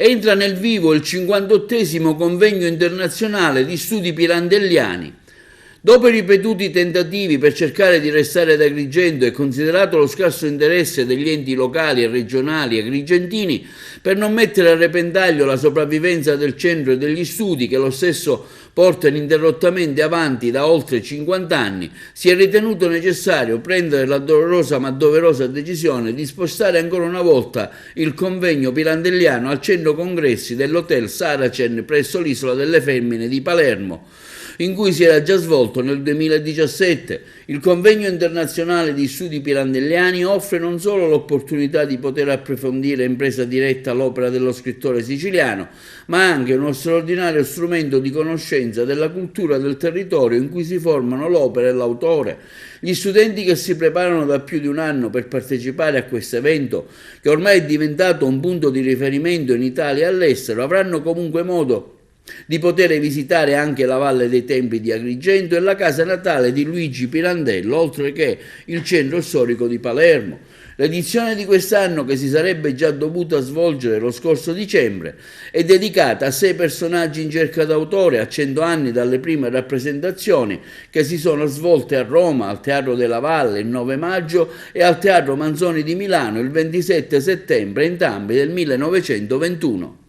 Entra nel vivo il 58° convegno internazionale di studi pirandelliani. Dopo i ripetuti tentativi per cercare di restare ad Agrigento e considerato lo scarso interesse degli enti locali e regionali agrigentini per non mettere a repentaglio la sopravvivenza del centro e degli studi, che lo stesso porta ininterrottamente avanti da oltre 50 anni, si è ritenuto necessario prendere la dolorosa ma doverosa decisione di spostare ancora una volta il convegno pirandelliano al centro congressi dell'Hotel Saracen presso l'Isola delle Femmine di Palermo, in cui si era già svolto nel 2017. Il convegno internazionale di studi pirandelliani offre non solo l'opportunità di poter approfondire in presa diretta l'opera dello scrittore siciliano, ma anche uno straordinario strumento di conoscenza della cultura del territorio in cui si formano l'opera e l'autore. Gli studenti che si preparano da più di un anno per partecipare a questo evento, che ormai è diventato un punto di riferimento in Italia e all'estero, avranno comunque modo di poter visitare anche la Valle dei Templi di Agrigento e la casa natale di Luigi Pirandello, oltre che il centro storico di Palermo. L'edizione di quest'anno, che si sarebbe già dovuta svolgere lo scorso dicembre, è dedicata a 6 personaggi in cerca d'autore a 100 anni dalle prime rappresentazioni che si sono svolte a Roma, al Teatro della Valle il 9 maggio e al Teatro Manzoni di Milano il 27 settembre, entrambi del 1921.